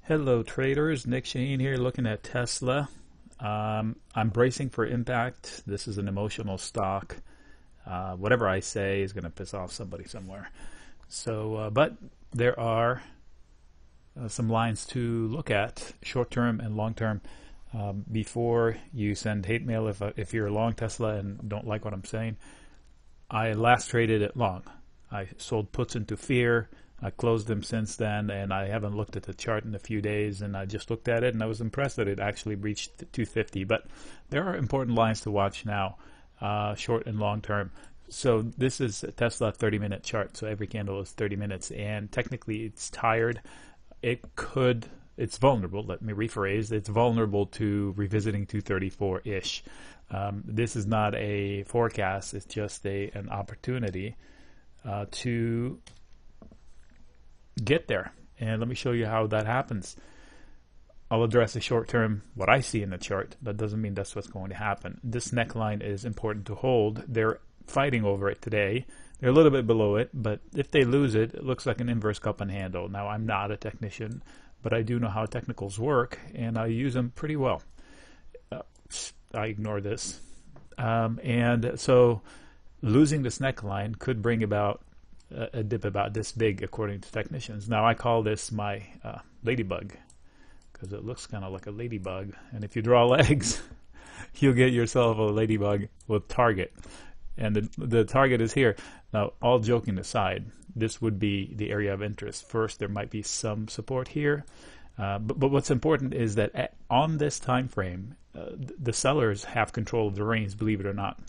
Hello traders, Nick Shaheen here looking at Tesla. I'm bracing for impact. This is an emotional stock. Whatever I say is going to piss off somebody somewhere. But there are some lines to look at, short-term and long-term, before you send hate mail if you're a long Tesla and don't like what I'm saying. I last traded it long. I sold puts into fear. I closed them since then, and I haven't looked at the chart in a few days, and I just looked at it, and I was impressed that it actually reached 250. But there are important lines to watch now, short and long term. So this is a Tesla 30-minute chart, so every candle is 30 minutes, and technically it's tired. It's vulnerable, let me rephrase, it's vulnerable to revisiting 234-ish. This is not a forecast, it's just an opportunity to get there. And let me show you how that happens. I'll address the short term, what I see in the chart. That doesn't mean that's what's going to happen. This neckline is important to hold. They're fighting over it today. They're a little bit below it, but if they lose it, it looks like an inverse cup and handle. Now, I'm not a technician, but I do know how technicals work, and I use them pretty well. I ignore this. And so losing this neckline could bring about a dip about this big, according to technicians. Now, I call this my ladybug, because it looks kind of like a ladybug. And if you draw legs, you'll get yourself a ladybug with target. And the target is here. Now, all joking aside, this would be the area of interest. First, there might be some support here. But what's important is that on this time frame, the sellers have control of the range, believe it or not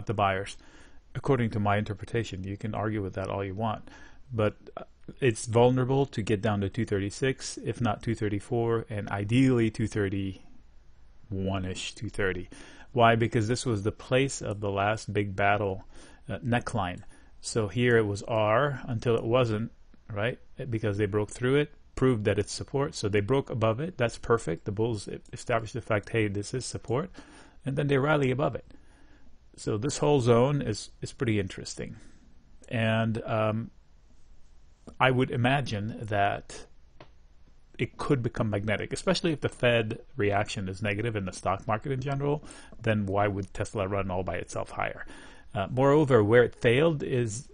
the buyers. According to my interpretation, you can argue with that all you want, but it's vulnerable to get down to 236, if not 234, and ideally 231-ish, 230. Why? Because this was the place of the last big battle neckline. So here it was R until it wasn't, right? Because they broke through it, proved that it's support. So they broke above it. That's perfect. The bulls established the fact, hey, this is support, and then they rally above it. So this whole zone is pretty interesting. And I would imagine that it could become magnetic, especially if the Fed reaction is negative in the stock market in general. Then why would Tesla run all by itself higher? Moreover, where it failed has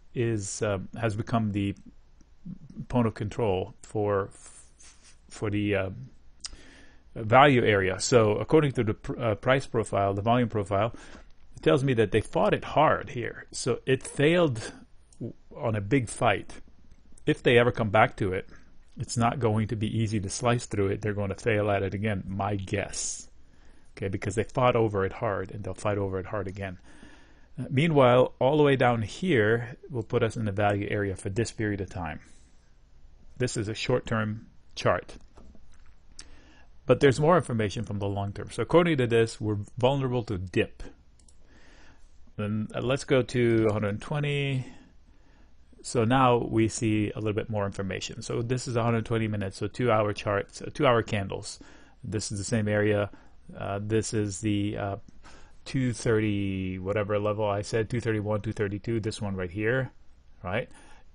become the point of control for the value area. So according to the price profile, the volume profile, tells me that they fought it hard here. So it failed on a big fight. If they ever come back to it, it's not going to be easy to slice through it. They're going to fail at it again, my guess. Okay, because they fought over it hard, and they'll fight over it hard again. Meanwhile, all the way down here will put us in the value area for this period of time. This is a short-term chart. But there's more information from the long term. So according to this, we're vulnerable to dip. Then let's go to 120. So now we see a little bit more information. So this is 120 minutes, so 2-hour charts, 2-hour candles. This is the same area. This is the 230 whatever level I said, 231, 232. This one right here, right?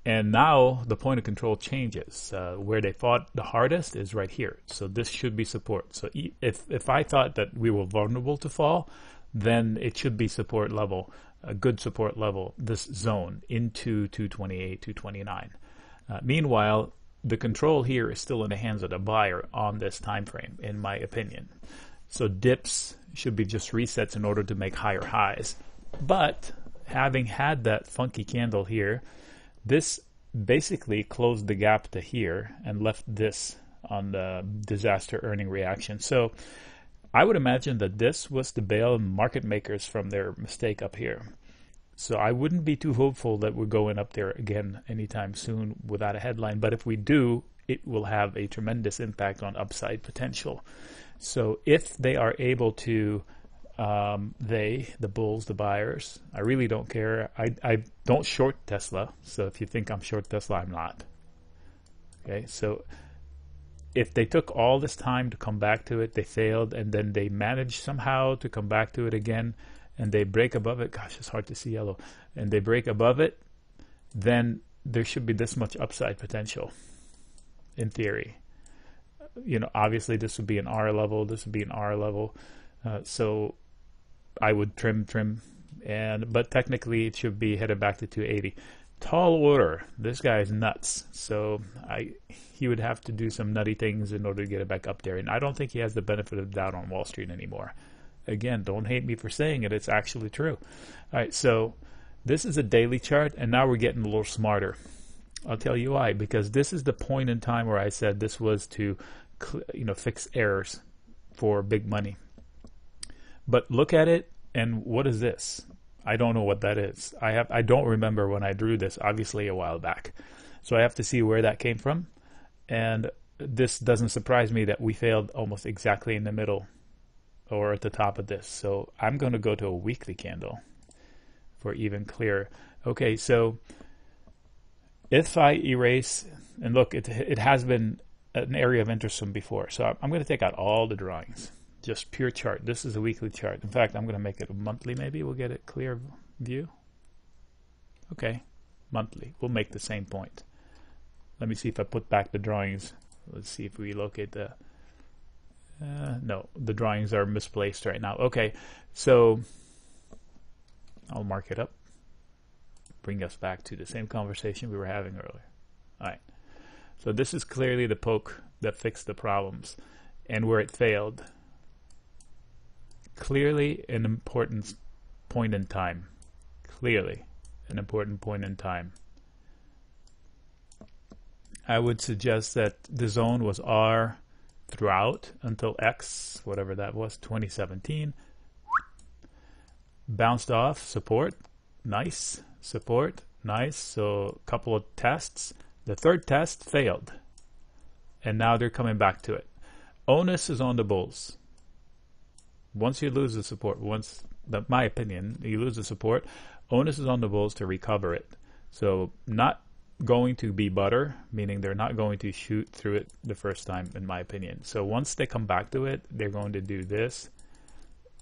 And now the point of control changes. Where they fought the hardest is right here. So this should be support. So if I thought that we were vulnerable to fall, then it should be support level, a good support level, this zone into 228, 229. Meanwhile, the control here is still in the hands of the buyer on this time frame, in my opinion. So dips should be just resets in order to make higher highs. But having had that funky candle here, this basically closed the gap to here and left this on the disaster earning reaction. So I would imagine that this was to bail market makers from their mistake up here. So I wouldn't be too hopeful that we're going up there again anytime soon without a headline. But if we do, it will have a tremendous impact on upside potential. So if they are able to, the bulls, the buyers, I really don't care. I don't short Tesla. So if you think I'm short Tesla, I'm not. Okay, so if they took all this time to come back to it, they failed, and then they managed somehow to come back to it again, and they break above it. Gosh, it's hard to see yellow. And they break above it, then there should be this much upside potential, in theory. obviously this would be an R level, this would be an R level. So I would trim, but technically it should be headed back to 280. Tall order. This guy is nuts. So he would have to do some nutty things in order to get it back up there. And I don't think he has the benefit of the doubt on Wall Street anymore. Again, don't hate me for saying it. It's actually true. All right, so this is a daily chart, and now we're getting a little smarter. I'll tell you why. Because this is the point in time where I said this was to, fix errors for big money. But look at it, and what is this? I don't know what that is. I don't remember when I drew this, obviously a while back. So I have to see where that came from. And this doesn't surprise me that we failed almost exactly in the middle or at the top of this. So I'm going to go to a weekly candle for even clearer. Okay, so if I erase, and look, it has been an area of interest from before. So I'm going to take out all the drawings. Just pure chart. This is a weekly chart. In fact, I'm going to make it a monthly maybe. We'll get a clear view. Okay, monthly. We'll make the same point. Let me see if I put back the drawings. Let's see if we locate the... no, the drawings are misplaced right now. Okay, so I'll mark it up. Bring us back to the same conversation we were having earlier. All right. So this is clearly the poke that fixed the problems and where it failed. Clearly an important point in time. Clearly an important point in time. I would suggest that the zone was R throughout until X, whatever that was, 2017. Bounced off, support, nice. Support, nice. So a couple of tests. The third test failed. And now they're coming back to it. Onus is on the bulls. Once you lose the support, my opinion, you lose the support, onus is on the bulls to recover it. So not going to be butter, meaning they're not going to shoot through it the first time, in my opinion. So once they come back to it, they're going to do this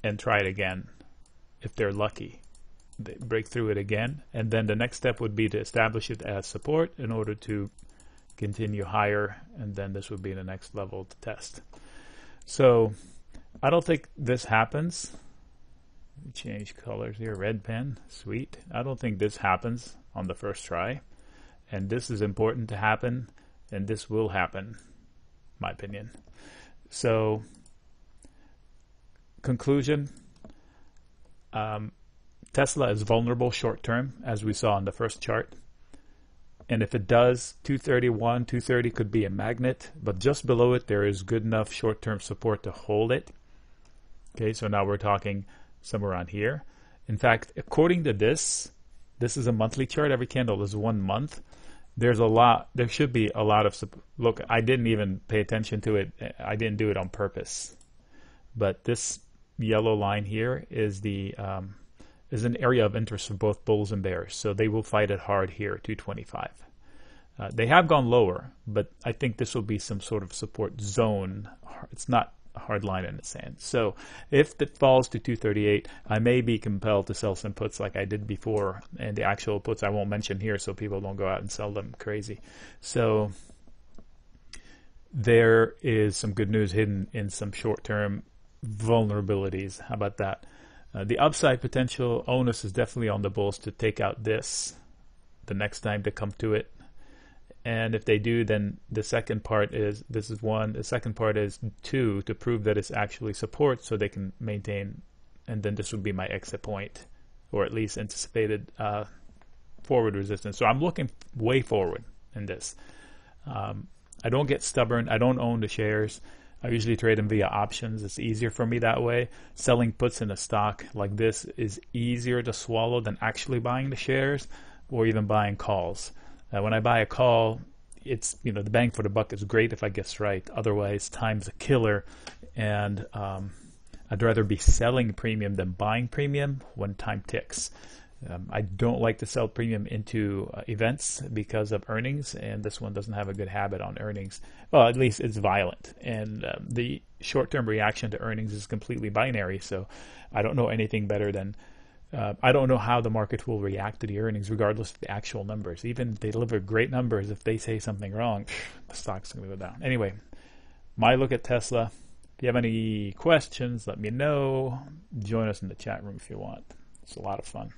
and try it again, if they're lucky. They break through it again, and then the next step would be to establish it as support in order to continue higher, and then this would be the next level to test. So I don't think this happens. Change colors here, red pen, sweet. I don't think this happens on the first try, and this is important to happen, and this will happen, my opinion. So conclusion, Tesla is vulnerable short term, as we saw in the first chart. And if it does, 231, 230 could be a magnet, but just below it there is good enough short-term support to hold it. Okay, so now we're talking somewhere around here. In fact, according to this is a monthly chart. Every candle is 1 month. There should be a lot of support. Look, I didn't even pay attention to it. I didn't do it on purpose. But this yellow line here is is an area of interest for both bulls and bears. So they will fight it hard here, 225. They have gone lower, but I think this will be some sort of support zone. It's not a hard line in the sand. So if it falls to 238, I may be compelled to sell some puts like I did before. And the actual puts I won't mention here so people don't go out and sell them crazy. So there is some good news hidden in some short-term vulnerabilities. How about that? The upside potential onus is definitely on the bulls to take out this the next time they come to it. And if they do, then the second part is, this is 1, the second part is 2 to prove that it's actually support so they can maintain, and then this would be my exit point, or at least anticipated forward resistance. So I'm looking way forward in this. I don't get stubborn. I don't own the shares. I usually trade them via options. It's easier for me that way. Selling puts in a stock like this is easier to swallow than actually buying the shares or even buying calls. When I buy a call, it's, the bang for the buck is great if I guess right. Otherwise, time's a killer, and I'd rather be selling premium than buying premium when time ticks. I don't like to sell premium into events because of earnings, and this one doesn't have a good habit on earnings. Well, at least it's violent, and the short-term reaction to earnings is completely binary, so I don't know anything better than I don't know how the market will react to the earnings regardless of the actual numbers. Even if they deliver great numbers, if they say something wrong, the stock's going to go down. Anyway, my look at Tesla. If you have any questions, let me know. Join us in the chat room if you want. It's a lot of fun.